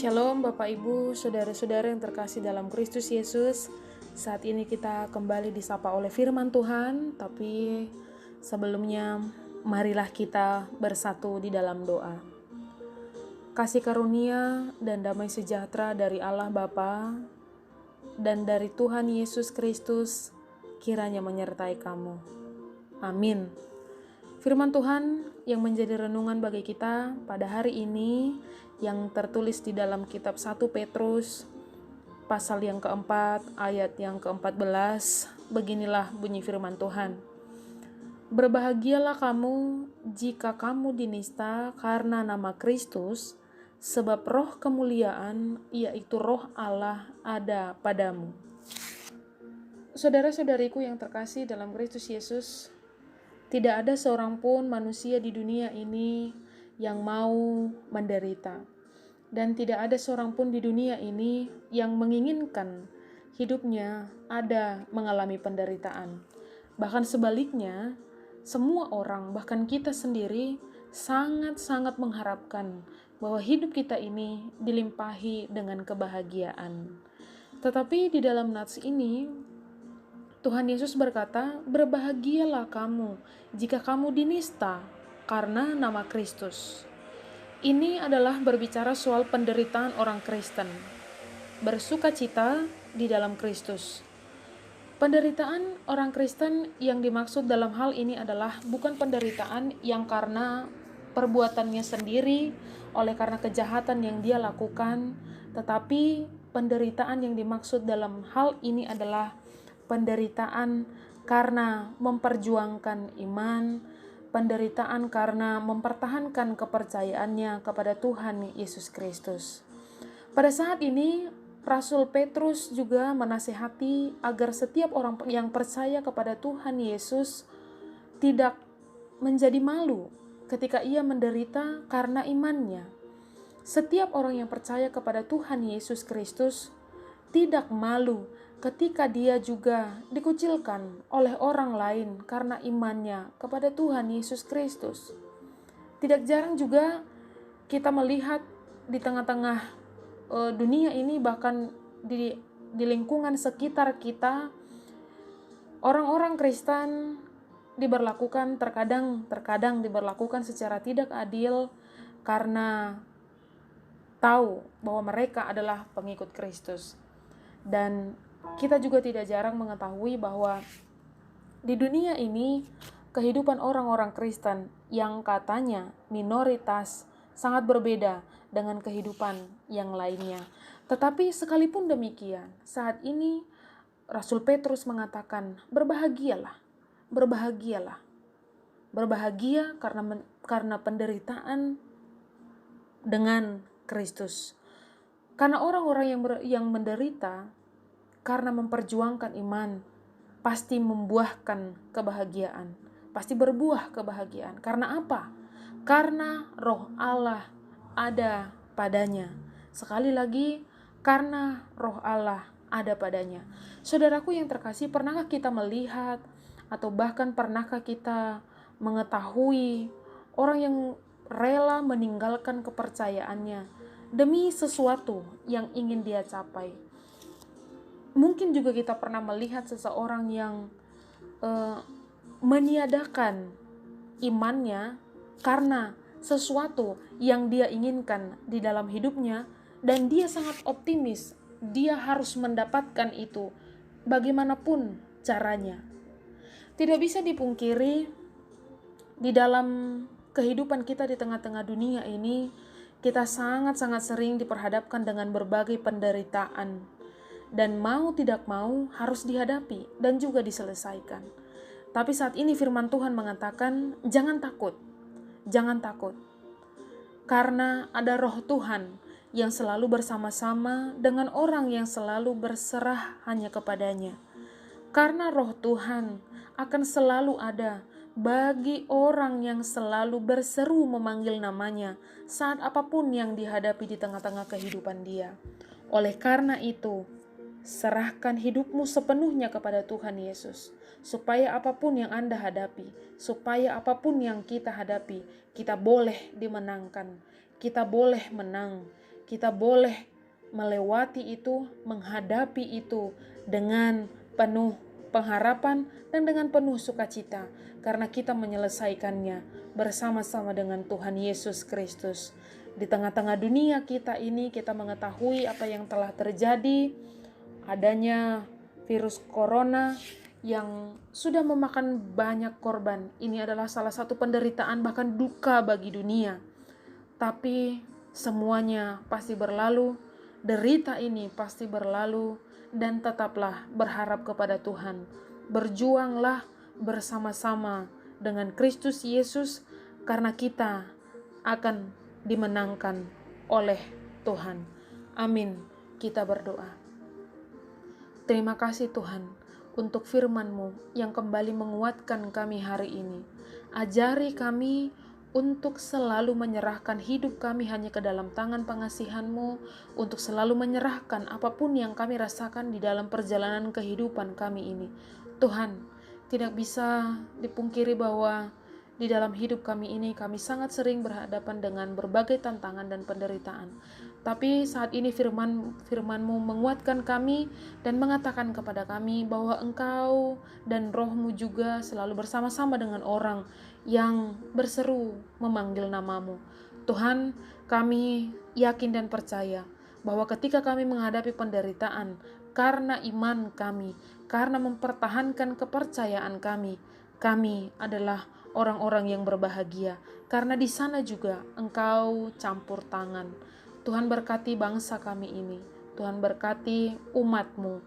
Shalom Bapak Ibu, saudara-saudara yang terkasih dalam Kristus Yesus. Saat ini kita kembali disapa oleh firman Tuhan, tapi sebelumnya marilah kita bersatu di dalam doa. Kasih karunia dan damai sejahtera dari Allah Bapa dan dari Tuhan Yesus Kristus kiranya menyertai kamu. Amin. Firman Tuhan yang menjadi renungan bagi kita pada hari ini yang tertulis di dalam kitab 1 Petrus pasal yang keempat ayat yang ke-14. Beginilah bunyi firman Tuhan. Berbahagialah kamu jika kamu dinista karena nama Kristus, sebab roh kemuliaan yaitu roh Allah ada padamu. Saudara-saudariku yang terkasih dalam Kristus Yesus, tidak ada seorang pun manusia di dunia ini yang mau menderita. Dan tidak ada seorang pun di dunia ini yang menginginkan hidupnya ada mengalami penderitaan. Bahkan sebaliknya, semua orang, bahkan kita sendiri, sangat-sangat mengharapkan bahwa hidup kita ini dilimpahi dengan kebahagiaan. Tetapi di dalam nats ini, Tuhan Yesus berkata, berbahagialah kamu jika kamu dinista karena nama Kristus. Ini adalah berbicara soal penderitaan orang Kristen. Bersukacita di dalam Kristus. Penderitaan orang Kristen yang dimaksud dalam hal ini adalah bukan penderitaan yang karena perbuatannya sendiri, oleh karena kejahatan yang dia lakukan, tetapi penderitaan yang dimaksud dalam hal ini adalah penderitaan karena memperjuangkan iman, penderitaan karena mempertahankan kepercayaannya kepada Tuhan Yesus Kristus. Pada saat ini, Rasul Petrus juga menasihati agar setiap orang yang percaya kepada Tuhan Yesus tidak menjadi malu ketika ia menderita karena imannya. Setiap orang yang percaya kepada Tuhan Yesus Kristus tidak malu ketika dia juga dikucilkan oleh orang lain karena imannya kepada Tuhan Yesus Kristus. Tidak jarang juga kita melihat di tengah-tengah dunia ini, bahkan di lingkungan sekitar kita, orang-orang Kristen terkadang diberlakukan secara tidak adil karena tahu bahwa mereka adalah pengikut Kristus. Dan kita juga tidak jarang mengetahui bahwa di dunia ini kehidupan orang-orang Kristen yang katanya minoritas sangat berbeda dengan kehidupan yang lainnya. Tetapi sekalipun demikian, saat ini Rasul Petrus mengatakan, berbahagialah. Berbahagia karena penderitaan dengan Kristus. Karena orang-orang yang menderita karena memperjuangkan iman pasti membuahkan kebahagiaan, pasti berbuah kebahagiaan. Karena apa? Karena roh Allah ada padanya. Sekali lagi, karena roh Allah ada padanya. Saudaraku yang terkasih, pernahkah kita melihat atau bahkan pernahkah kita mengetahui orang yang rela meninggalkan kepercayaannya demi sesuatu yang ingin dia capai? Mungkin juga kita pernah melihat seseorang yang meniadakan imannya karena sesuatu yang dia inginkan di dalam hidupnya, dan dia sangat optimis dia harus mendapatkan itu bagaimanapun caranya. Tidak bisa dipungkiri, di dalam kehidupan kita di tengah-tengah dunia ini, kita sangat-sangat sering diperhadapkan dengan berbagai penderitaan, dan mau tidak mau harus dihadapi dan juga diselesaikan. Tapi saat ini firman Tuhan mengatakan, jangan takut, karena ada roh Tuhan yang selalu bersama-sama dengan orang yang selalu berserah hanya kepadanya. Karena roh Tuhan akan selalu ada bagi orang yang selalu berseru memanggil namanya saat apapun yang dihadapi di tengah-tengah kehidupan dia. Oleh karena itu, serahkan hidupmu sepenuhnya kepada Tuhan Yesus, supaya apapun yang Anda hadapi, supaya apapun yang kita hadapi, kita boleh dimenangkan, kita boleh menang, kita boleh melewati itu, menghadapi itu dengan penuh pengharapan dan dengan penuh sukacita, karena kita menyelesaikannya bersama-sama dengan Tuhan Yesus Kristus. Di tengah-tengah dunia kita ini, kita mengetahui apa yang telah terjadi, adanya virus corona yang sudah memakan banyak korban. Ini adalah salah satu penderitaan, bahkan duka bagi dunia. Tapi semuanya pasti berlalu, derita ini pasti berlalu, dan tetaplah berharap kepada Tuhan. Berjuanglah bersama-sama dengan Kristus Yesus, karena kita akan dimenangkan oleh Tuhan. Amin. Kita berdoa. Terima kasih Tuhan untuk firman-Mu yang kembali menguatkan kami hari ini. Ajari kami untuk selalu menyerahkan hidup kami hanya ke dalam tangan pengasihan-Mu, untuk selalu menyerahkan apapun yang kami rasakan di dalam perjalanan kehidupan kami ini. Tuhan, tidak bisa dipungkiri bahwa di dalam hidup kami ini, kami sangat sering berhadapan dengan berbagai tantangan dan penderitaan. Tapi saat ini firman-Mu menguatkan kami dan mengatakan kepada kami bahwa Engkau dan Roh-Mu juga selalu bersama-sama dengan orang yang berseru memanggil nama-Mu. Tuhan, kami yakin dan percaya bahwa ketika kami menghadapi penderitaan, karena iman kami, karena mempertahankan kepercayaan kami adalah orang-orang yang berbahagia, karena di sana juga Engkau campur tangan. Tuhan berkati bangsa kami ini, Tuhan berkati umat-Mu,